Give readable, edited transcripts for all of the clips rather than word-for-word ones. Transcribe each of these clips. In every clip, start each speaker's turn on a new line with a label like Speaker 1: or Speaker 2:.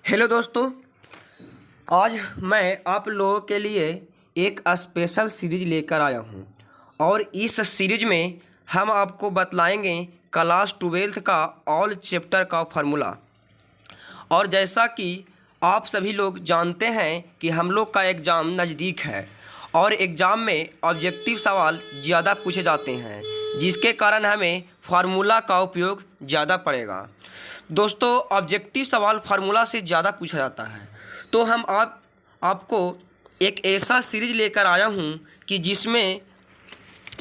Speaker 1: Hello दोस्तों, आज मैं आप लोगों के लिए एक स्पेशल सीरीज लेकर आया हूं और इस सीरीज में हम आपको बतलाएंगे क्लास 12th का ऑल चैप्टर का फार्मूला। और जैसा कि आप सभी लोग जानते हैं कि हम लोग का एग्ज़ाम नज़दीक है और एग्ज़ाम में ऑब्जेक्टिव सवाल ज़्यादा पूछे जाते हैं, जिसके कारण हमें फार्मूला का उपयोग ज़्यादा पड़ेगा। दोस्तों, ऑब्जेक्टिव सवाल फार्मूला से ज़्यादा पूछा जाता है, तो हम आपको एक ऐसा सीरीज लेकर आया हूँ कि जिसमें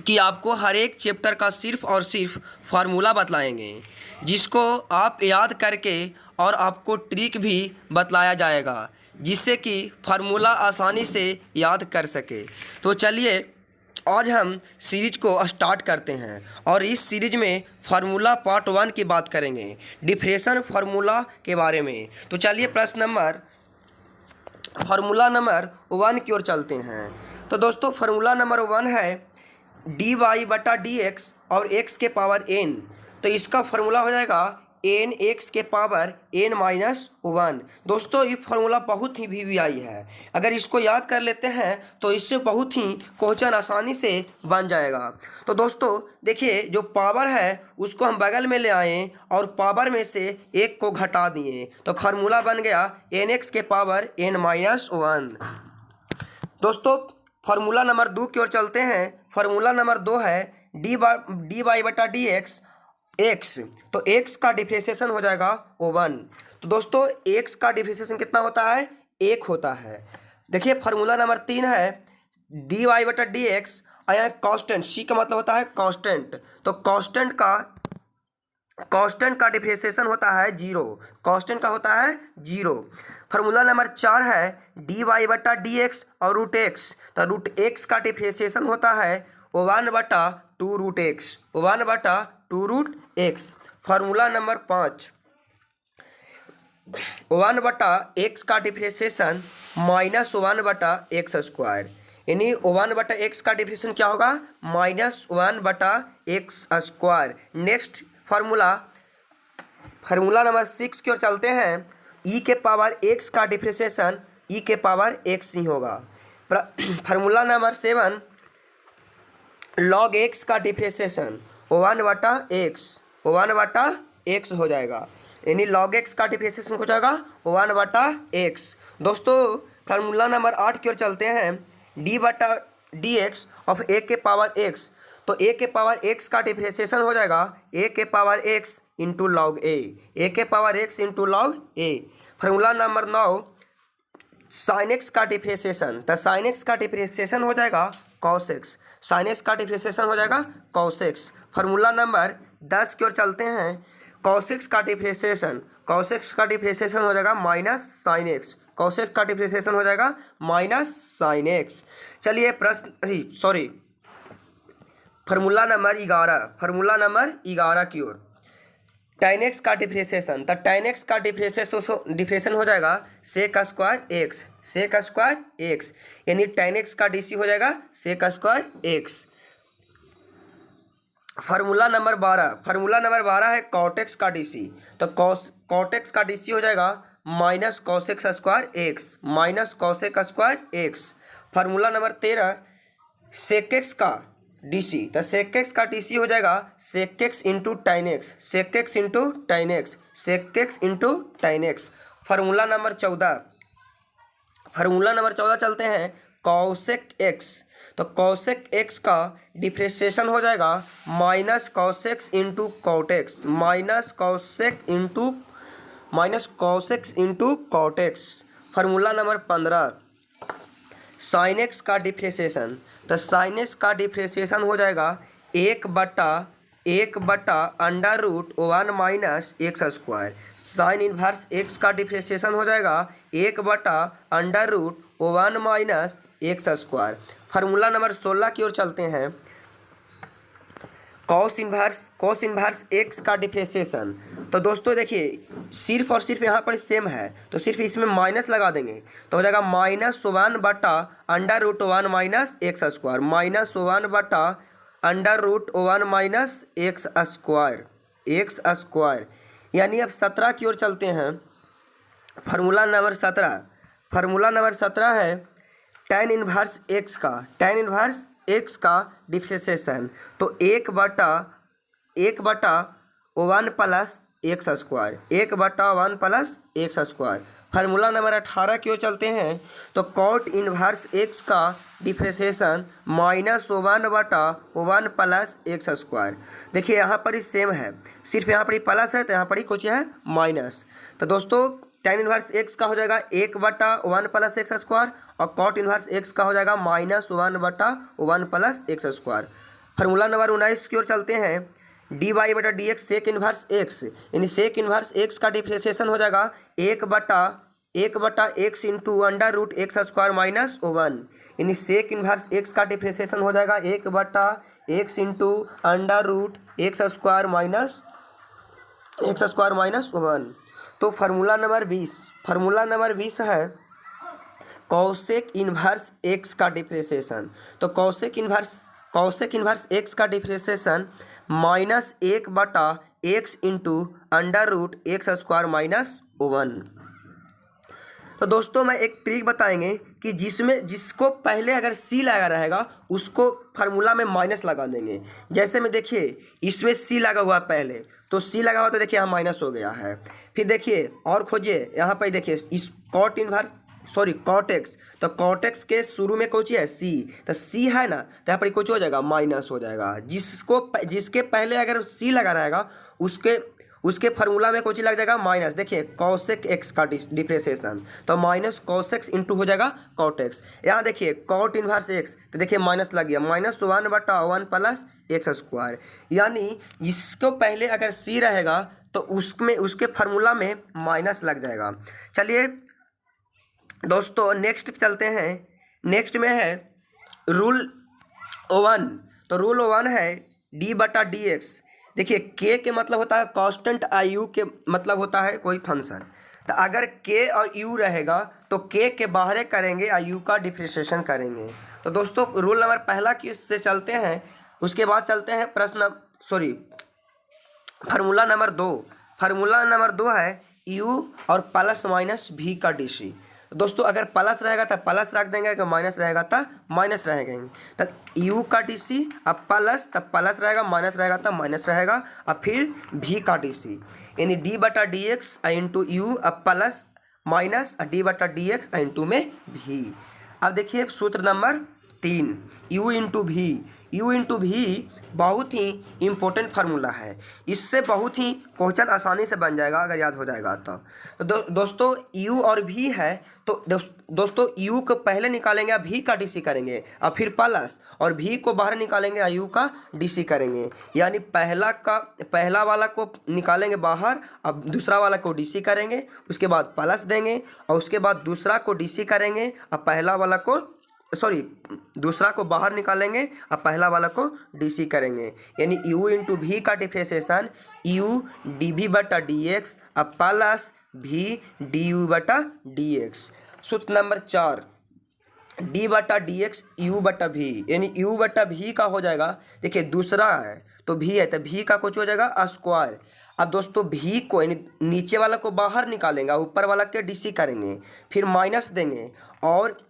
Speaker 1: कि आपको हर एक चैप्टर का सिर्फ और सिर्फ फार्मूला बतलाएंगे, जिसको आप याद करके और आपको ट्रिक भी बतलाया जाएगा, जिससे कि फार्मूला आसानी से याद कर सके। तो चलिए आज हम सीरीज को स्टार्ट करते हैं और इस सीरीज में फार्मूला पार्ट 1 की बात करेंगे, डिफरेंशियल फार्मूला के बारे में। तो चलिए फार्मूला नंबर 1 की ओर चलते हैं। तो दोस्तों, फार्मूला नंबर 1 है dy/dx और x के पावर n। तो इसका फार्मूला हो जाएगा n x के पावर n-1। दोस्तों, ये फार्मूला बहुत ही वीवीआई है। अगर इसको याद कर लेते हैं तो इससे बहुत ही क्वेश्चन आसानी से बन जाएगा। तो दोस्तों देखिए, जो पावर है उसको हम बगल में ले आए और पावर में से एक को घटा दिए, तो फार्मूला बन गया nx के पावर n-1। दोस्तों, फार्मूला नंबर 2 की ओर चलते हैं। फार्मूला नंबर 2 है dy/dx x। तो x का डिफरेंशिएशन हो जाएगा 1। तो दोस्तों, x का डिफरेंशिएशन कितना होता है? 1 होता है। देखिए, फार्मूला नंबर 3 है dy/dx यहाँ कांस्टेंट, c का मतलब होता है कांस्टेंट। तो कांस्टेंट का डिफरेंशिएशन होता है 0। कांस्टेंट का होता है 0। फार्मूला नंबर 4 है dy/dx और √x। तो √x का डिफरेंशिएशन होता है 1/2√x, 1/2√x। Formula number 5 1/x का डिफरेंशिएशन -1/x², यानी 1/x का डिफरेंशिएशन क्या होगा? -1/x²। नेक्स्ट फार्मूला नंबर 6 की ओर चलते हैं। e के पावर x का डिफरेंशिएशन e के पावर x ही होगा। फार्मूला नंबर 7 log x का डिफरेंशिएशन 1/x हो जाएगा, यानी log x का डिफरेंशिएशन हो जाएगा 1/x। दोस्तों, फार्मूला नंबर 8 की ओर चलते हैं। d/dx ऑफ a के पावर x। तो a के पावर x का डिफरेंशिएशन हो जाएगा a के power x into log a, a के power x into log a। Formula number 9 sine x का डिफरेंशिएशन। तो साइन x का डिफरेंशिएशन हो जाएगा cos x, साइन x का डिफरेंशिएशन हो जाएगा cos x। फार्मूला नंबर 10 की ओर चलते हैं। cos x का डिफरेंशिएशन हो जाएगा minus sine x, cos x का डिफरेंशिएशन हो जाएगा माइनस साइन x। चलिए फार्मूला नंबर 11 की ओर tan x का डिफरेंशिएशन। तो tan x का डिफरेंशिएशन हो जाएगा sec² x, यानी tan x का dc हो जाएगा sec² x। फार्मूला नंबर 12 है cot x का dc। तो cot x का dc हो जाएगा minus cos x²। Formula number 13 sec x का dc। तो sec x का dc हो जाएगा sec x into tan x। Formula number 14 चलते हैं cosec x। तो cosec x का डिफरेंशिएशन हो जाएगा minus cos x into cot x, minus cos x into cot x। Formula number 15 sine x का डिफरेंशिएशन। तो साइन x का differentiation हो जाएगा 1/√1 - साइन इनवर्स x का डिफरेंशिएशन हो जाएगा 1/√1 - x²। फार्मूला नंबर 16 की ओर चलते हैं। कॉस इनवर्स x का डिफरेंशिएशन। तो दोस्तों देखिए, सिर्फ और सिर्फ यहाँ पर सेम है, तो सिर्फ इसमें माइनस लगा देंगे तो हो जाएगा -1/√1 - x², -1/√1 - x²। यानी अब 17 की ओर चलते हैं। फार्मूला नंबर 17, फार्मूला नंबर 17 है tan इनवर्स एक्स का, tan इनवर्स एक्स का डिफ्रेंशिएशन। तो 1/1 plus x square, 1/1 plus x square. Formula number 18 की ओर चलते हैं। तो कॉट इनवर्स एक्स का डिफ्रेंशिएशन -1/1 प्लस एक्स स्क्वायर। देखिए यहाँ पर ही सेम है, सिर्फ यहाँ पर ही प्लस है तो यहाँ पर ही कुछ है माइनस। तो दोस्तों tan इनवर्स एक्स का हो जाएगा 1/1 प्लस एक्स स्क्वायर और कॉट इनवर्स एक्स का हो जाएगा -1/1 plus x square. Formula number 19 की ओर चलते हैं। dy/dx सेक इनवर्स एक्स, यानी सेक इनवर्स एक्स का डिफ्रेंशिएशन हो जाएगा 1/x into √x square minus 1, यानी सेक इनवर्स एक्स का डिफ्रेंशिएशन हो जाएगा 1/x into √x square minus x square minus 1। तो फार्मूला नंबर 20, फार्मूला नंबर 20 है कॉसेक इनवर्स एक्स का डिफ्रेंशिएशन। तो कॉसेक इनवर्स एक्स का differentiation -1/x into √x square minus 1। तो दोस्तों मैं एक ट्रिक बताएंगे कि जिसको पहले अगर सी लगा रहेगा उसको फार्मूला में माइनस लगा देंगे। जैसे में देखिए इसमें सी लगा हुआ पहले, तो सी लगा हुआ तो देखिए यहाँ माइनस हो गया है। फिर देखिए और खोजिए, यहाँ पर देखिए इस कॉट एक्स, तो कॉट एक्स के शुरू में कोची है सी, तो सी है ना, तो यहाँ पर कुछ हो जाएगा माइनस हो जाएगा। जिसके पहले अगर सी लगा रहेगा उसके फार्मूला में कोची लग जाएगा माइनस। देखिए कॉसेक एक्स का डिफ्रेंशिएशन, तो माइनस कॉसेक्स इंटू हो जाएगा कॉट एक्स। यहाँ देखिए कॉट इनवर्स एक्स, तो देखिए माइनस लग गया, -1/1 प्लस एक्स स्क्वायर। यानी जिसको पहले अगर सी रहेगा तो उसके फार्मूला में माइनस लग जाएगा। चलिए दोस्तों नेक्स्ट चलते हैं। नेक्स्ट में है रूल 1। तो रूल 1 है d/dx। देखिए k के मतलब होता है कांस्टेंट, u के मतलब होता है कोई फंक्शन। तो अगर k और u रहेगा तो k के बाहर करेंगे और u का डिफ्रेंशिएशन करेंगे। तो दोस्तों रूल नंबर पहला की से चलते हैं, उसके बाद चलते हैं फार्मूला नंबर 2। फार्मूला नंबर 2 है u और प्लस माइनस v का dc। दोस्तों अगर प्लस रहेगा तो प्लस रख देंगे, अगर माइनस रहेगा तो माइनस रहेंगे। तो u का dc अब प्लस, तब प्लस रहेगा, माइनस रहेगा तो माइनस रहेगा, और फिर v का dc, यानी d/dx इंटू u अब प्लस माइनस d/dx इंटू में v। अब देखिए सूत्र नंबर 3 u इंटू v बहुत ही इम्पोर्टेंट फार्मूला है। इससे बहुत ही क्वेश्चन आसानी से बन जाएगा अगर याद हो जाएगा तो। दोस्तों u और v है, तो दोस्तों u को पहले निकालेंगे और v का dc करेंगे, और फिर प्लस और v को बाहर निकालेंगे और u का dc करेंगे। यानी पहला वाला को निकालेंगे बाहर, अब दूसरा वाला को dc करेंगे, उसके बाद प्लस देंगे और उसके बाद दूसरा को dc करेंगे और दूसरा को बाहर निकालेंगे और पहला वाला को dc करेंगे। यानी u इंटू v का डिफ्रेंशिएशन u dv/dx अब प्लस v du/dx। सूत्र नंबर 4 d/dx u/v, यानी u/v का हो जाएगा। देखिए दूसरा है तो v है, तो v का कुछ हो जाएगा स्क्वायर। अब दोस्तों v को यानी नीचे वाला को बाहर निकालेंगे, ऊपर वाला के dc करेंगे, फिर माइनस देंगे और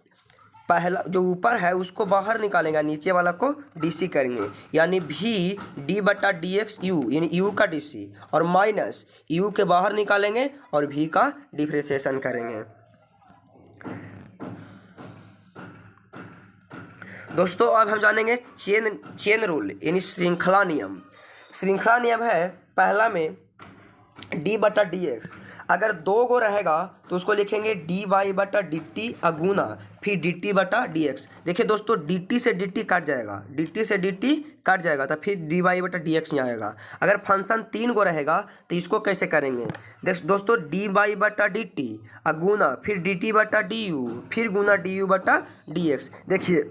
Speaker 1: पहला जो ऊपर है उसको बाहर निकालेंगे, नीचे वाला को dc करेंगे। यानी v d/dx u, यानी u का dc और माइनस u के बाहर निकालेंगे और v का डिफ्रेंशिएशन करेंगे। दोस्तों अब हम जानेंगे चेन रूल, यानी श्रृंखला नियम। श्रृंखला नियम है पहला में d/dx, अगर 2 गो रहेगा तो उसको लिखेंगे dy/dt अगुना फिर dt/dx। देखिए दोस्तों dt से dt कट जाएगा, तो फिर dy/dx नहीं आएगा। अगर फंक्शन 3 गो रहेगा तो इसको कैसे करेंगे, दोस्तों dy/dt अगुना फिर dt/du फिर गुना du/dx। देखिए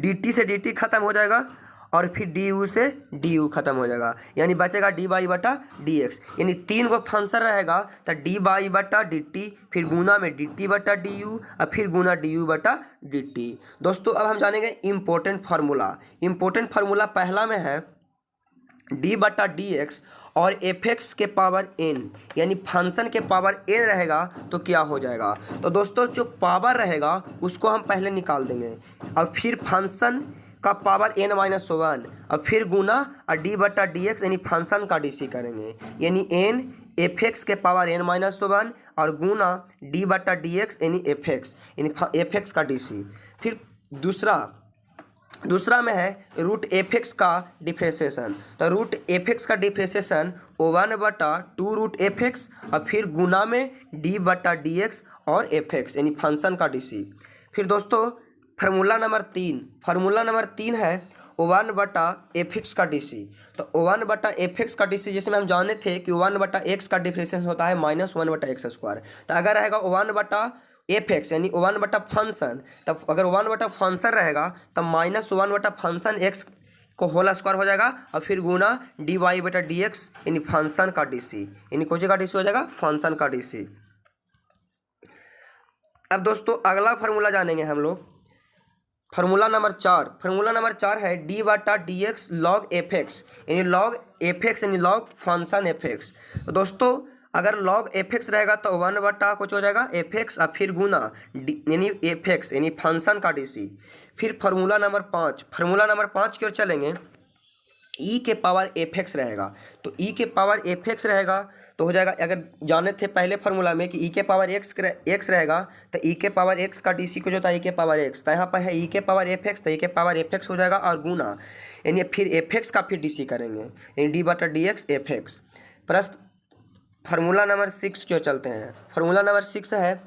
Speaker 1: dt से dt खत्म हो जाएगा और फिर du से du खत्म हो जाएगा, यानी बचेगा dy/dx। यानी 3 गो फंक्शन रहेगा तो dy/dt फिर गुना में dt/du और फिर गुना du/dt। दोस्तों अब हम जानेंगे इम्पोर्टेंट फार्मूला। पहला में है डी बटा डी एक्स और एफ एक्स के पावर एन, यानी फंक्शन के पावर एन रहेगा तो क्या हो जाएगा। तो दोस्तों जो पावर रहेगा उसको हम पहले निकाल देंगे और फिर फंक्शन का पावर एन माइनस वन और फिर गुना और डी बटा डी एक्स यानी फंक्शन का डी सी करेंगे, यानी एन एफ एक्स के पावर एन माइनस वन और गुना डी बटा डी एक्स यानी एफ एक्स का डी सी। फिर दूसरा में है रूट एफ एक्स का डिफ्रेंशिएशन। तो रूट एफ एक्स का डिफ्रेंशिएशन वन बटा टू रूट एफ एक्स और फिर गुना में डी बटा डी एक्स और एफ एक्स यानी फंक्शन का डी सी। फिर दोस्तों फार्मूला नंबर तीन है वन बटा एफ एक्स का डी सी। तो वन बटा एफ एक्स का डी सी जिसमें हम जाने थे कि वन बटा एक्स का डिफ्रेंशिएशन होता है माइनस वन बटा एक्स स्क्वायर। तो अगर रहेगा वन बटा एफ एक्स यानी वन बटा फंक्शन, तब अगर वन बटा फंक्शन रहेगा तब माइनस वन बटा फंक्शन एक्स को होल स्क्वायर हो जाएगा और फिर गुना डी वाई बटा डी एक्स यानी फंक्शन का डी सी, यानी कोई का डी सी हो जाएगा फंक्शन का डी सी। अब दोस्तों अगला फार्मूला जानेंगे हम लोग, फार्मूला नंबर चार है डी बटा D x log F X यानी लॉग एफ एक्स यानी लॉग फंक्शन एफ एक्स। तो दोस्तों अगर लॉग एफ एक्स रहेगा तो वन बटा कुछ हो जाएगा एफ एक्स और फिर गुना यानी एफ एक्स यानी फंक्शन का डी सी। फिर फार्मूला नंबर पाँच की ओर चलेंगे, ई के पावर एफ एक्स रहेगा। तो ई के पावर एफ एक्स रहेगा तो हो जाएगा, अगर जाने थे पहले फार्मूला में कि ई के पावर एक्स रहेगा तो ई के पावर एक्स का डी सी कुछ होता है ई के पावर एक्स। तो यहाँ पर है ई के पावर एफ एक्स, तो ई के पावर एफ एक्स हो जाएगा और गुना यानी फिर एफ एक्स का फिर डी सी करेंगे यानी डी बटा डी एक्स एफ एक्स। प्रश्न फार्मूला नंबर 6 की ओर चलते हैं। फार्मूला नंबर 6 है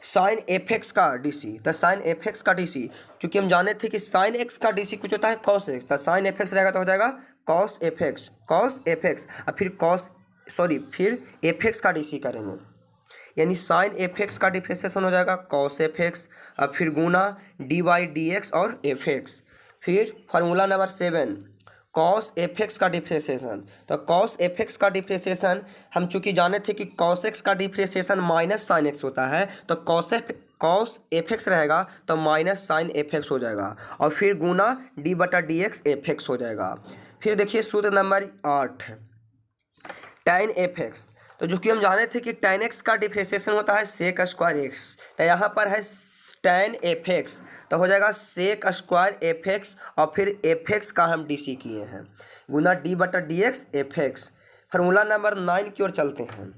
Speaker 1: साइन एफ एक्स का डी सी। तो साइन एफ एक्स का डी सी, चूँकि हम जाने थे कि साइन एक्स का डी सी कुछ होता है कॉस एक्स। तो साइन एफ एक्स रहेगा तो हो जाएगा कॉस एफ एक्स और फिर एफ एक्स का डी सी करेंगे, यानी साइन एफ एक्स का डिफ्रेंशिएशन हो जाएगा कॉस एफ एक्स और फिर गुना डी वाई डी एक्स और एफ एक्स। फिर formula number 7 cos F X का डिफ्रेंशिएशन। तो कॉस एफ एक्स का डिफ्रेंशिएशन हम चूंकि जाने थे कि कॉस एक्स का डिफ्रेंशिएशन माइनस साइन एक्स होता है, तो कॉस एफ एक्स रहेगा तो माइनस साइन एफ एक्स हो जाएगा और फिर गुना डी बटा डी एक्स एफ एक्स हो जाएगा। फिर देखिए सूत्र नंबर 8 tan एफ एक्स। तो जो कि हम जाने थे कि tan एक्स का डिफ्रेंशिएशन होता है सेक स्क्वायर एक्स, तो यहाँ पर है tan एफ एक्स तो हो जाएगा सेक स्क्वायर एफ एक्स और फिर एफ एक्स का हम डी सी किए हैं गुना डी बटा D X F X. Formula number 9 की ओर चलते हैं,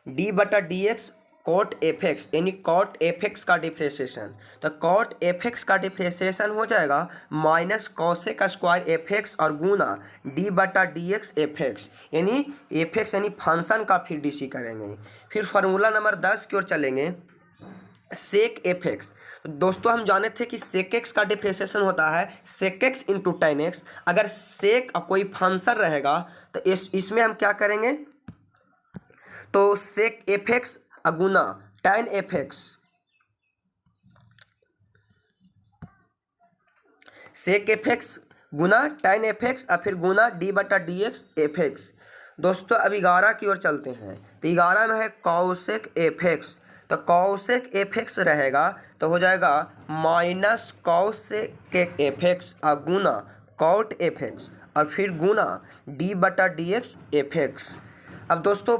Speaker 1: डी बटा D X cot F X यानी कॉट एफ एक्स का डिफ्रेंशिएशन। तो कॉट एफ एक्स का डिफ्रेंशिएशन हो जाएगा minus cosec square F X और गुना डी बटा डी एक्स एफ एक्स यानी एफ एक्स यानी फंक्शन का फिर डी सी करेंगे। फिर फार्मूला नंबर 10 की ओर चलेंगे, सेक एफ एक्स। दोस्तों हम जाने थे कि सेक एक्स का डिफ्रेंशिएशन होता है sec X into tan X. अगर सेक कोई फंक्शन रहेगा तो इसमें हम क्या करेंगे, तो सेक एफ एक्स गुना टेन एफ एक्स, सेक एफ एक्स गुना टेन एफ एक्स और फिर गुना डी बटा डी एक्स एफ एक्स। दोस्तों अब 11 की ओर चलते हैं, तो 11 में है कॉसेक एफ एक्स। तो कॉसेक एफ एक्स रहेगा तो हो जाएगा माइनस कॉसेक एफ एक्स और गुना कॉट एफ एक्स और फिर गुना डी बटा डी एक्स एफ एक्स। अब दोस्तों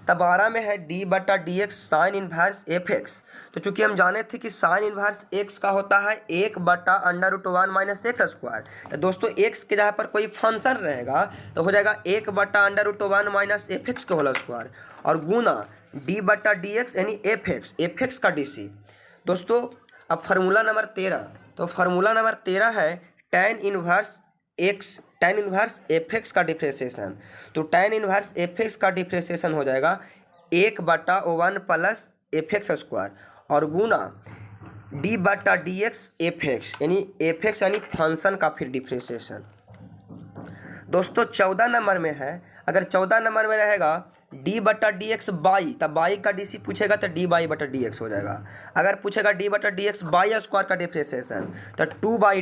Speaker 1: 12 में है डी बटा D x sign inverse F x. तो चूंकि हम जाने थे कि साइन इन्वर्स एक्स का होता है 1 बटा under root 1 minus X square. तो दोस्तों एक्स के जगह पर कोई फंक्शन रहेगा तो हो जाएगा 1 बटा under root 1 minus F X के होल स्क्वायर और गुना डी बटा डी एक्स यानी एफ एक्स का डी सी। दोस्तों अब फार्मूला नंबर 13, तो फार्मूला नंबर 13 है tan इन्वर्स एफ एक्स का डिफ्रेंशिएशन। तो tan इन्वर्स एफ एक्स का डिफ्रेंशिएशन हो जाएगा 1 बटा 1 प्लस एफ एक्स स्क्वायर और गुना डी बटा डी एक्स एफ एक्स यानी फंक्शन का फिर डिफ्रेंशिएशन। दोस्तों 14 नंबर में है, अगर 14 नंबर में रहेगा डी बटा डी एक्स बाई, तब बाई का डी सी पूछेगा तो डी बाई बटा डी एक्स हो जाएगा। अगर पूछेगा डी बटा डी एक्स बाई स्क्वायर का डिफ्रेंशिएशन तो 2 बाई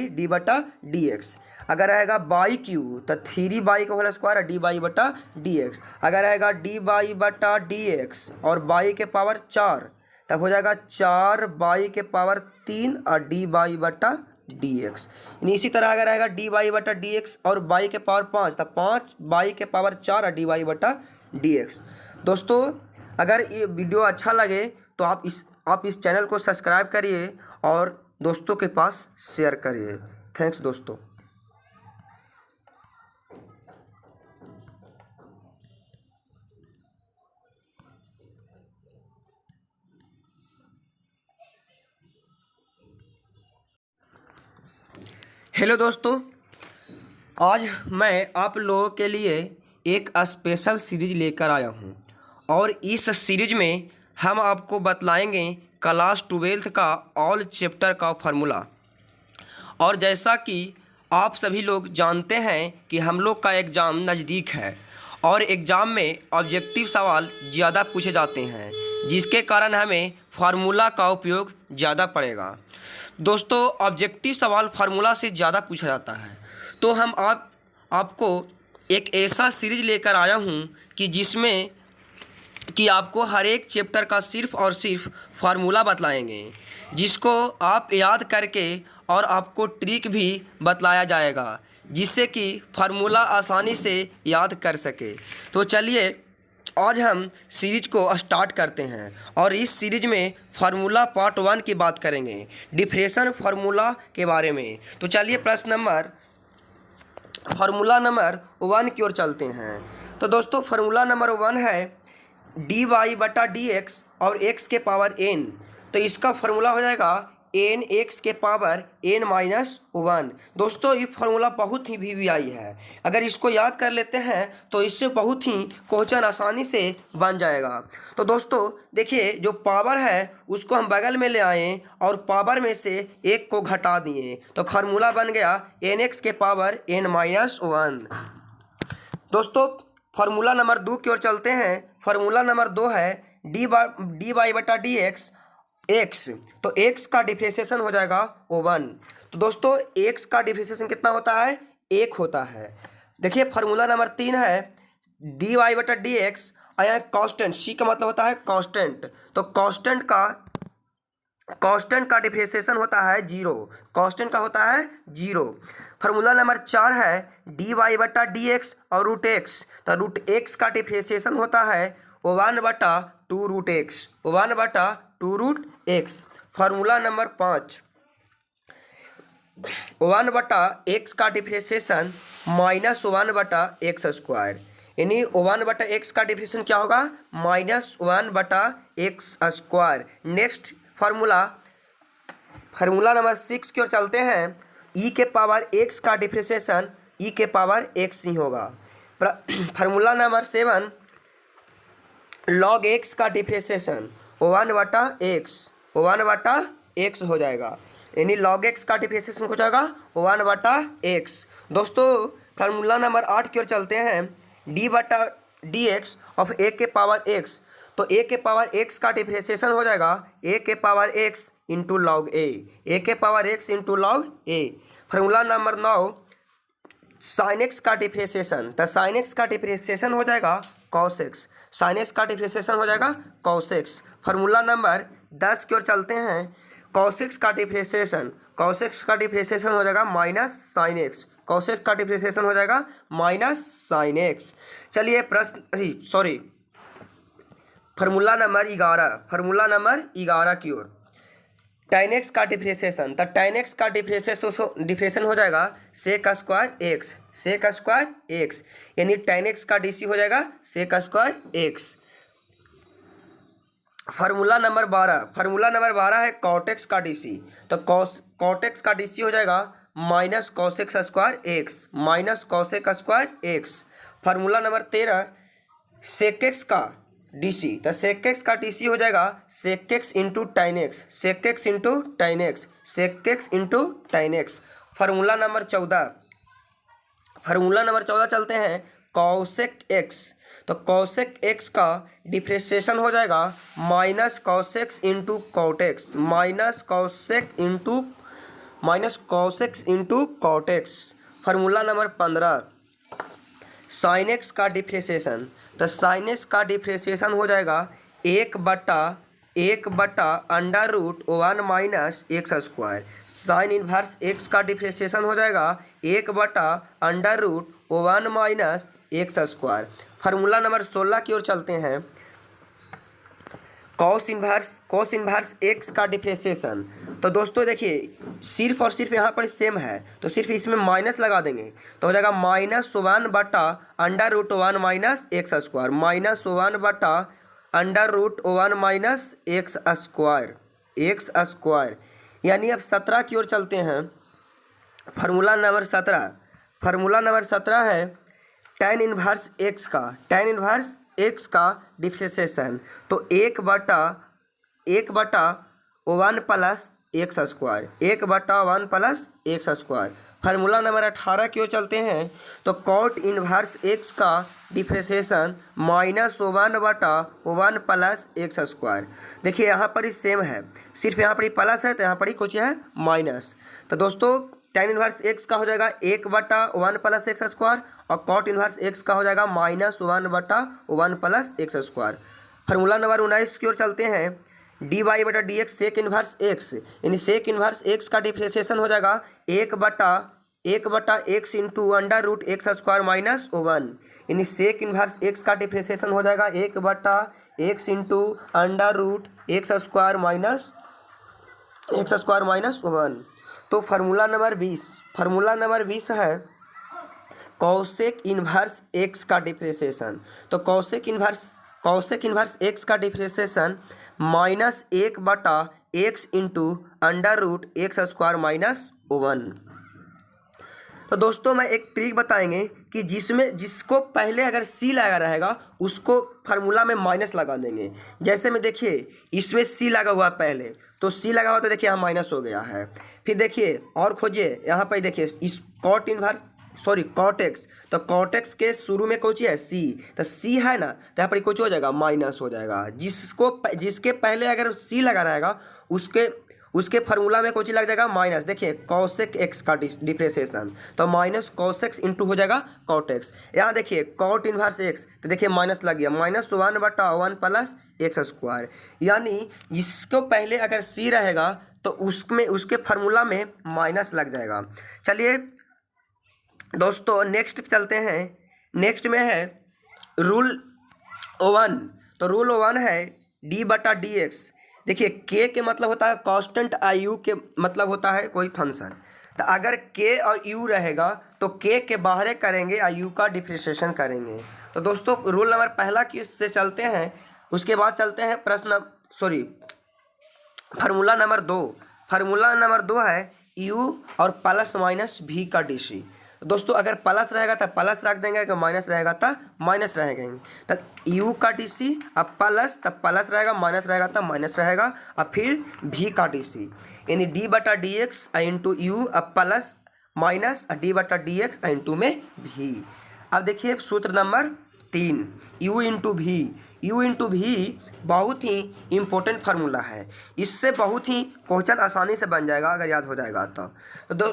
Speaker 1: डी बटा डी एक्स। अगर रहेगा बाई क्यू तो 3 बाई का होल स्क्वायर डी बाई बटा डी एक्स। अगर रहेगा डी बाई बटा डी एक्स और बाई के पावर 4 तब हो जाएगा 4 बाई के पावर 3 और डी बाई बटा डी एक्स। इसी तरह अगर आएगा डी वाई बटा डी एक्स और वाई के पावर 5 तो 5 वाई के पावर 4 और डी वाई बटा डी एक्स। दोस्तों अगर ये वीडियो अच्छा लगे तो आप इस चैनल को सब्सक्राइब करिए और दोस्तों के पास शेयर करिए। थैंक्स दोस्तों। हेलो दोस्तों, आज मैं आप लोगों के लिए एक स्पेशल सीरीज लेकर आया हूं और इस सीरीज में हम आपको बतलाएंगे क्लास 12th का ऑल चैप्टर का फार्मूला। और जैसा कि आप सभी लोग जानते हैं कि हम लोग का एग्ज़ाम नज़दीक है और एग्ज़ाम में ऑब्जेक्टिव सवाल ज़्यादा पूछे जाते हैं, जिसके कारण हमें फार्मूला का उपयोग ज़्यादा पड़ेगा। दोस्तों ऑब्जेक्टिव सवाल फार्मूला से ज़्यादा पूछा जाता है, तो हम आपको एक ऐसा सीरीज लेकर आया हूं कि जिसमें कि आपको हर एक चैप्टर का सिर्फ और सिर्फ फार्मूला बतलाएंगे, जिसको आप याद करके और आपको ट्रिक भी बतलाया जाएगा, जिससे कि फार्मूला आसानी से याद कर सके। तो चलिए आज हम सीरीज को स्टार्ट करते हैं और इस सीरीज में फार्मूला पार्ट 1 की बात करेंगे, डिफरेंशियल फार्मूला के बारे में। तो चलिए फार्मूला नंबर 1 की ओर चलते हैं। तो दोस्तों फार्मूला नंबर 1 है डी वाई बटा डी एक्स और एक्स के पावर एन। तो इसका फार्मूला हो जाएगा एन एक्स के पावर एन माइनस 1। दोस्तों ये फार्मूला बहुत ही वीवीआई है, अगर इसको याद कर लेते हैं तो इससे बहुत ही क्वेश्चन आसानी से बन जाएगा। तो दोस्तों देखिए जो पावर है उसको हम बगल में ले आए और पावर में से एक को घटा दिए, तो फार्मूला बन गया एन एक्स के पावर एन माइनस 1। दोस्तों फार्मूला नंबर 2 की ओर चलते हैं। फार्मूला नंबर 2 है डी वाई बटा डी एक्स एक्स। तो एक्स का डिफरेंशिएशन हो जाएगा 1। तो दोस्तों एक्स का डिफरेंशिएशन कितना होता है? 1 होता है। देखिए फार्मूला नंबर 3 है डी वाई बटा डी एक्स और यहाँ कांस्टेंट, सी का मतलब होता है कांस्टेंट। तो कांस्टेंट का डिफरेंशिएशन होता है 0। कांस्टेंट का होता है 0। फार्मूला नंबर 4 है डी वाई बटा डी एक्स और रूट एक्स। तो रूट एक्स का डिफरेंशिएशन होता है 1 बटा 2 रूट एक्स, 1 बटा 2 रूट एक्स। फार्मूला नंबर 5 1 बटा एक्स का डिफरेंशिएशन माइनस 1 बटा एक्स स्क्वायर, यानी 1 बटा एक्स का डिफरेंशिएशन क्या होगा? माइनस 1 बटा x square. Next formula number 6 की ओर चलते हैं। ई के पावर एक्स का डिफरेंशिएशन ई के पावर एक्स ही होगा। फार्मूला नंबर 7 लॉग एक्स का डिफरेंशिएशन 1 बटा एक्स, 1 बटा एक्स हो जाएगा, यानी लॉग एक्स का डिफरेंशिएशन हो जाएगा 1 बटा एक्स। दोस्तों फार्मूला नंबर 8 की ओर चलते हैं। डी बटा डी एक्स ऑफ ए के पावर एक्स। तो ए के पावर एक्स का डिफरेंशिएशन हो जाएगा ए के पावर एक्स इंटू लॉग ए के पावर एक्स इंटू लॉग ए। फार्मूला नंबर 9 साइन एक्स का डिफरेंशिएशन। तो साइन एक्स का डिफरेंशिएशन हो जाएगा कॉस एक्स, साइन एक्स का डिफरेंशिएशन हो जाएगा कॉस एक्स। फार्मूला नंबर 10 की ओर चलते हैं। कॉस एक्स का डिफरेंशिएशन हो जाएगा minus sine X, cos X का डिफरेंशिएशन हो जाएगा माइनस साइन एक्स। चलिए फार्मूला नंबर 11 की ओर tan x का डिफरेंशिएशन। तो tan x का डिफरेंशिएशन हो जाएगा सेक स्क्वायर एक्स, यानी tan x का डीसी हो जाएगा सेक स्क्वायर एक्स। फार्मूला नंबर 12 है cot x का डीसी। तो cot x का डीसी हो जाएगा minus cos x square X. Formula number 13 सेक x का डीसी। तो सेक एक्स का डीसी हो जाएगा sec X into tan X, formula number 14 चलते हैं कॉसेक एक्स। तो कॉसेक एक्स का डिफरेंशिएशन हो जाएगा minus cos X into cot X, formula number 15 sine X का डिफरेंशिएशन। तो साइन एक्स का डिफरेंशिएशन हो जाएगा 1 बटा under root 1 minus X square. Sine inverse X का डिफ्रेंशिएशन हो जाएगा 1/√1 minus X square. Formula number 16 की ओर चलते हैं। कॉस इन्वर्स एक्स का डिफ्रेंशिएशन। तो दोस्तों देखिए सिर्फ और सिर्फ यहाँ पर सेम है तो सिर्फ इसमें माइनस लगा देंगे तो हो जाएगा -1/√1 minus X square, -1/√1 minus X square. यानी अब 17 की ओर चलते हैं। फार्मूला नंबर 17 है tan इन्वर्स एक्स का डिफ्रेंशिएशन। तो 1/1 plus x square, 1/1 plus x square. Formula number 18 की ओर चलते हैं। तो कॉट इन्वर्स एक्स का डिफ्रेंशिएशन -1/1 प्लस एक्स स्क्वायर। देखिए यहाँ पर ही सेम है, सिर्फ यहाँ पर ही प्लस है तो यहाँ पर ही कुछ है माइनस। तो दोस्तों tan इन्वर्स एक्स का हो जाएगा 1/1 प्लस एक्स स्क्वायर और कॉट इन्वर्स एक्स का हो जाएगा -1/1 plus x square. Formula number 19 की ओर चलते हैं। dy/dx सेक इन्वर्स एक्स, यानी सेक इन्वर्स एक्स का डिफ्रेंशिएशन हो जाएगा 1/x into √x square minus 1, यानी सेक इन्वर्स एक्स का डिफ्रेंशिएशन हो जाएगा 1/x into √x square minus 1। तो फार्मूला नंबर 20 है कॉसेक इन्वर्स एक्स का डिफ्रेंशिएशन। तो कॉसेक इन्वर्स एक्स का differentiation -1/x into √x square minus 1। तो दोस्तों मैं एक ट्रिक बताएंगे कि जिसको पहले अगर सी लगा रहेगा उसको फार्मूला में माइनस लगा देंगे। जैसे में देखिए इसमें सी लगा हुआ पहले, तो सी लगा हुआ तो देखिए यहाँ माइनस हो गया है। फिर देखिए और खोजिए, यहाँ पर देखिए इस कॉट एक्स, तो कॉट एक्स के शुरू में कौन सी है सी, तो सी है ना, तो यहाँ पर कुछ हो जाएगा माइनस हो जाएगा। जिसके पहले अगर सी लगा रहेगा उसके फार्मूला में कुछ लग जाएगा माइनस। देखिए कॉसेक एक्स का डिफ्रेंशिएशन, तो माइनस कॉसेक्स इंटू हो जाएगा कॉट एक्स। यहाँ देखिए कॉट इन्वर्स एक्स, तो देखिए माइनस लग गया, -1/1 प्लस एक्स स्क्वायर। यानी जिसको पहले अगर सी रहेगा तो उसके फार्मूला में माइनस लग जाएगा। चलिए दोस्तों नेक्स्ट चलते हैं। नेक्स्ट में है रूल 1। तो रूल 1 है d/dx। देखिए k के मतलब होता है कांस्टेंट, आयु के मतलब होता है कोई फंक्शन। तो अगर k और u रहेगा तो k के बाहर करेंगे, आयु का डिफ्रेंशिएशन करेंगे। तो दोस्तों रूल नंबर पहला की से चलते हैं, उसके बाद चलते हैं फार्मूला नंबर 2 है u और प्लस माइनस v का dc। दोस्तों अगर प्लस रहेगा तो प्लस रख देंगे, अगर माइनस रहेगा तो माइनस रहेंगे। तो u का dc अब प्लस, तब प्लस रहेगा, माइनस रहेगा तो माइनस रहेगा, और फिर v का dc, यानी d/dx इंटू u अब प्लस माइनस d/dx इंटू में v। अब देखिए सूत्र नंबर 3 u इंटू v बहुत ही इम्पोर्टेंट फार्मूला है। इससे बहुत ही क्वेश्चन आसानी से बन जाएगा अगर याद हो जाएगा तो।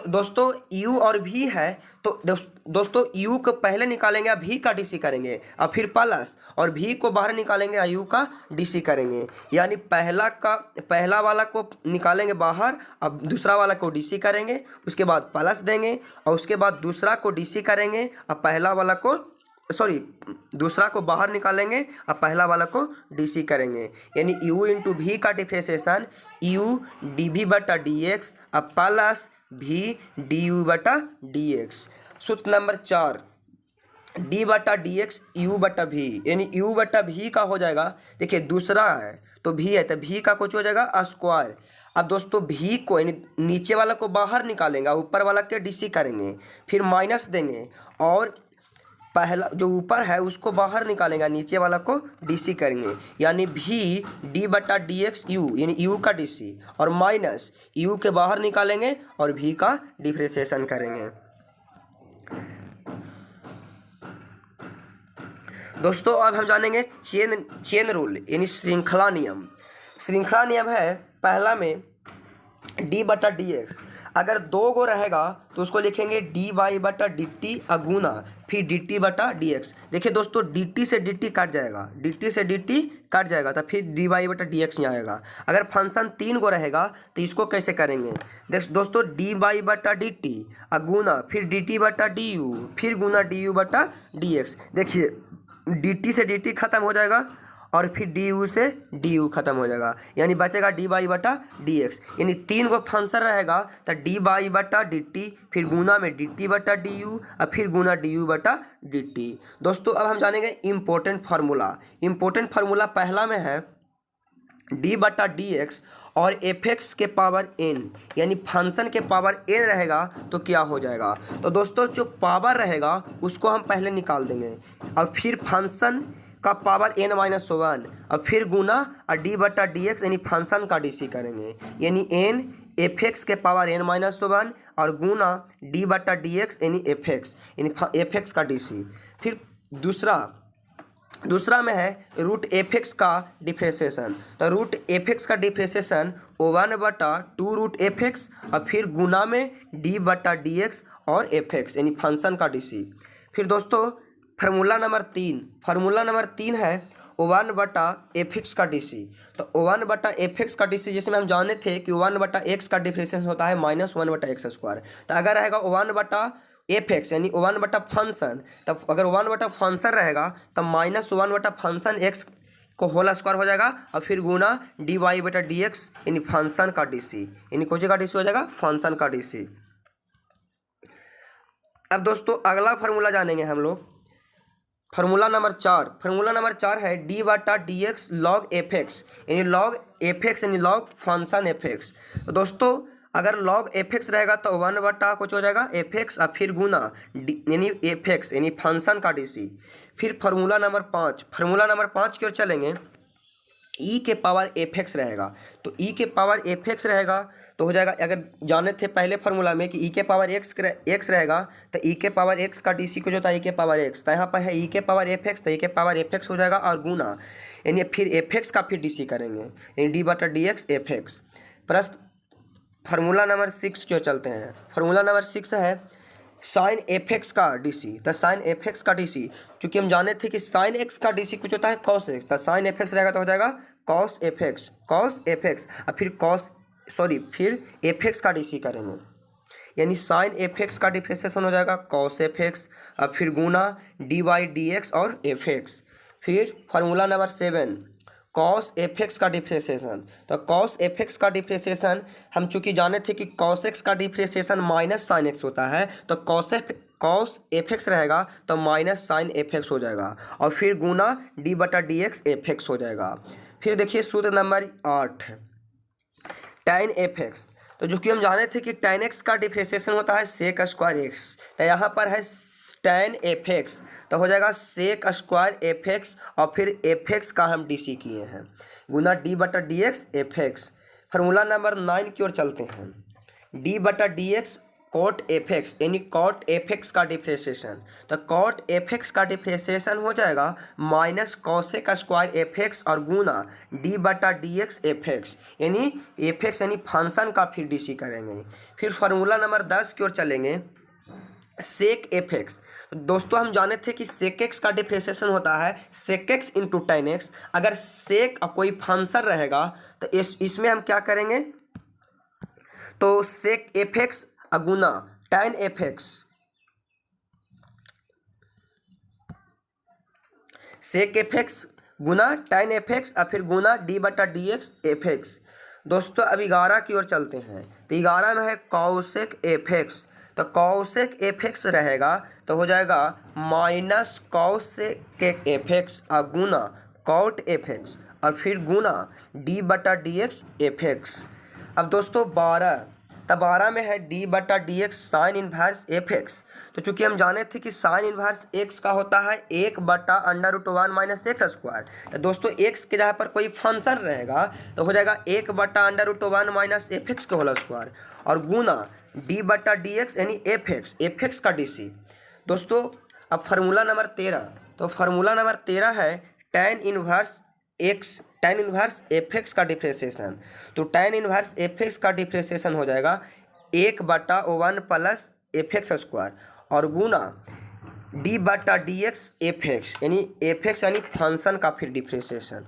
Speaker 1: दोस्तों u और v है, तो दोस्तों u को पहले निकालेंगे, अब v का dc करेंगे, अब फिर प्लस, और v को बाहर निकालेंगे, u का dc करेंगे। यानी पहला वाला को निकालेंगे बाहर, अब दूसरा वाला को dc करेंगे, उसके बाद प्लस देंगे, और उसके बाद दूसरा को dc करेंगे, अब दूसरा को बाहर निकालेंगे, अब पहला वाला को dc करेंगे। यानी u इंटू v का डिफ्रेंशिएशन u dv/dx अब प्लस v du/dx। सूत्र नंबर 4 d/dx u/v, यानी u/v का हो जाएगा, देखिए दूसरा है तो v है तो v का कुछ हो जाएगा स्क्वायर। अब दोस्तों v को यानी नीचे वाला को बाहर निकालेंगे, ऊपर वाला के dc करेंगे, फिर माइनस देंगे, और पहला जो ऊपर है उसको बाहर निकालेंगे, नीचे वाला को dc करेंगे। यानी v d/dx u, यानी u का dc, और माइनस u के बाहर निकालेंगे और v का डिफ्रेंशिएशन करेंगे। दोस्तों अब हम जानेंगे चेन रूल, यानी श्रृंखला नियम है पहला में d/dx। अगर 2 गो रहेगा तो उसको लिखेंगे dy/dt अगुना, फिर डी टी बटा डी एक्स। देखिए दोस्तों डी टी से डी टी कट जाएगा, डी टी से डी टी कट जाएगा, तो फिर डी वाई बटा डी एक्स यहाँ आएगा। अगर फंक्शन 3 को रहेगा तो इसको कैसे करेंगे, देख दोस्तों डी वाई बटा डी टी गुना फिर डी टी बटा डी यू फिर गुना डी यू बटा डी एक्स। देखिए डी टी से डी टी खत्म हो जाएगा और फिर डी यू से डी यू खत्म हो जाएगा, यानी बचेगा डी वाई बटा डी एक्स। यानी 3 को फंक्शन रहेगा तो डी वाई बटा डी टी फिर गुना में डी टी बटा डी यू और फिर गुना डी यू बटा डी टी। दोस्तों अब हम जानेंगे इम्पोर्टेंट फार्मूला। इम्पोर्टेंट फार्मूला पहला में है डी बटा डी एक्स और एफ एक्स के पावर एन, यानी फंक्शन के पावर एन रहेगा तो क्या हो जाएगा। तो दोस्तों जो पावर रहेगा उसको हम पहले निकाल देंगे और फिर फंक्शन का पावर एन माइनस 1 और फिर गुना और डी बटा डी एक्स यानी फंक्शन का डी सी करेंगे, यानी एन एफ एक्स के पावर एन माइनस 1 और गुना डी बटा डी एक्स यानी एफ एक्स का डी सी। फिर दूसरा में है रूट एफ एक्स का डिफ्रेंशिएशन। तो रूट एफ एक्स का डिफ्रेंशिएशन 1 बटा 2 रूट एफ एक्स और फिर गुना में डी बटा डी एक्स और एफ एक्स यानी फंक्शन का डी सी। फिर दोस्तों फार्मूला नंबर 3 है 1 बटा एफ एक्स का डी सी। तो 1 बटा एफ एक्स का डी सी जिसमें हम जाने थे कि 1 बटा एक्स का डिफ्रेंशिएशन होता है -1 बटा एक्स स्क्वायर। तो अगर रहेगा 1 बटा एफ एक्स यानी 1 बटा फंक्शन, तब अगर 1 बटा फंक्शन रहेगा तब -1 बटा फंक्शन एक्स को होल स्क्वायर हो जाएगा और फिर गुना डी वाई बटा डी एक्स यानी फंक्शन का डी सी, यानी कोई का डी सी हो जाएगा फंक्शन का डी सी। अब दोस्तों अगला फार्मूला जानेंगे हम लोग, फार्मूला नंबर 4 है डी बटा D x log F X यानी लॉग एफ एक्स यानी लॉग फंक्शन एफ एक्स। तो दोस्तों अगर लॉग एफ एक्स रहेगा तो 1 बटा कुछ हो जाएगा एफ एक्स और फिर गुना यानी एफ एक्स यानी फंक्शन का डी सी। फिर फार्मूला नंबर 5 की ओर चलेंगे, ई के पावर एफ एक्स रहेगा। तो ई के पावर एफ एक्स रहेगा तो हो जाएगा, अगर जाने थे पहले फार्मूला में कि ई के पावर एक्स रहेगा तो ई के पावर एक्स का डी सी कुछ होता है ई के पावर एक्स। तो यहाँ पर है ई के पावर एफ एक्स, तो ई के पावर एफ एक्स हो जाएगा और गुना यानी फिर एफ एक्स का फिर डी सी करेंगे यानी डी बटा डी एक्स एफ एक्स। प्रश्न फार्मूला नंबर 6 की ओर चलते हैं। फार्मूला नंबर 6 है साइन एफ एक्स का डी सी। तो साइन एफ एक्स का डी सी, चूँकि हम जाने थे कि साइन एक्स का डी सी कुछ होता है कॉस एक्स, तो साइन एफ एक्स रहेगा तो हो जाएगा कॉस एफ एक्स और फिर एफ एक्स का डी सी करेंगे यानी साइन एफ एक्स का डिफ्रेंशिएशन हो जाएगा कॉस एफ एक्स और फिर गुना डी वाई डी एक्स और एफ एक्स। फिर formula number 7 cos F X का डिफ्रेंशिएशन। तो कॉस एफ एक्स का डिफ्रेंशिएशन हम चूँकि जाने थे कि कॉस एक्स का डिफ्रेंशिएशन माइनस साइन एक्स होता है, तो कॉस एफ एक्स रहेगा तो माइनस साइन एफ एक्स हो जाएगा और फिर गुना डी बटा डी एक्स एफ एक्स हो जाएगा। फिर देखिए सूत्र नंबर 8 tan एफ एक्स। तो जो कि हम जाने थे कि tan एक्स का डिफ्रेंशिएशन होता है सेक स्क्वायर एक्स, तो यहाँ पर है tan एफ एक्स तो हो जाएगा सेक स्क्वायर एफ एक्स और फिर एफ एक्स का हम डी सी किए हैं गुना डी बटा D X F X. Formula number 9 की ओर चलते हैं, डी बटा D X cot F X यानी कॉट एफ एक्स का डिफ्रेंशिएशन। तो कॉट एफ एक्स का डिफ्रेंशिएशन हो जाएगा minus cosec square F X और गुना डी बटा डी एक्स एफ एक्स यानी एफ एक्स यानी फंक्शन का फिर डी सी करेंगे। फिर फार्मूला नंबर 10 की ओर चलेंगे, सेक एफ एक्स। दोस्तों हम जाने थे कि सेक एक्स का डिफ्रेंशिएशन होता है sec X into tan X. अगर सेक कोई फंक्शन रहेगा तो इसमें हम क्या करेंगे, तो सेक एफ एक्स गुना tan एफ एक्स, सेक एफ एक्स गुना tan एफ एक्स और फिर गुना डी बटा डी एक्स एफ एक्स। दोस्तों अब 11 की ओर चलते हैं, तो 11 में है कॉसेक एफ एक्स। तो कॉसेक एफ एक्स रहेगा तो हो जाएगा माइनस कॉसेक एफ एक्स और गुना कॉट एफ एक्स और फिर गुना डी बटा डी एक्स एफ एक्स। अब दोस्तों 12 में है डी बटा D x sign inverse F x. तो चूंकि हम जाने थे कि साइन इन्वर्स एक्स का होता है 1 बटा √1 माइनस एक्स स्क्वायर। तो दोस्तों एक्स के जगह पर कोई फंक्शन रहेगा तो हो जाएगा 1 बटा √1 माइनस एफ एक्स के होल स्क्वायर और गुना डी बटा डी एक्स यानी एफ एक्स का डी सी। दोस्तों अब फार्मूला नंबर 13, तो फार्मूला नंबर 13 है tan इन्वर्स एफ एक्स का डिफ्रेंशिएशन। तो tan इन्वर्स एफ एक्स का डिफ्रेंशिएशन हो जाएगा 1/1 प्लस एफ एक्स स्क्वायर और गुना डी बटा डी एक्स एफ एक्स, यानी एफ एक्स यानी फंक्शन का फिर डिफ्रेंशिएशन।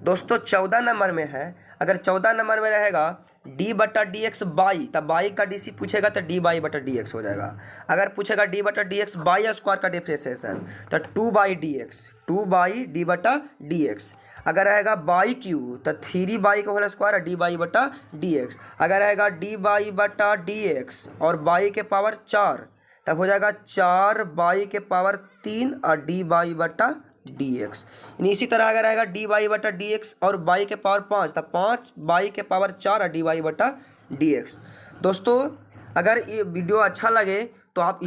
Speaker 1: दोस्तों 14 नंबर में है, अगर 14 नंबर में रहेगा डी बटा डी एक्स बाई, तब बाई का डी सी पूछेगा तो डी बाई बटा डी एक्स हो जाएगा। अगर पूछेगा डी बटा डी एक्स बाई स्क्वायर का डिफ्रेंशिएशन तो 2 by D x, 2 by D बटा डी एक्स। अगर रहेगा बाई क्यू तो 3 बाई का होल स्क्वायर डी बाई बटा डी एक्स। अगर रहेगा डी बाई बटा डी एक्स और बाई के पावर 4 तब हो जाएगा 4 बाई के पावर 3 और डी बाई बटा डी एक्स। इसी तरह अगर रहेगा डी बाई बटा डी एक्स और बाई के पावर 5 तब 5 बाई के पावर 4 और डी बाई बटा डी एक्स। दोस्तों अगर ये वीडियो अच्छा लगे तो आप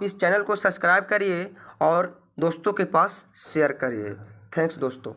Speaker 1: इस चैनल को सब्सक्राइब करिए और दोस्तों के पास शेयर करिए। थैंक्स दोस्तों।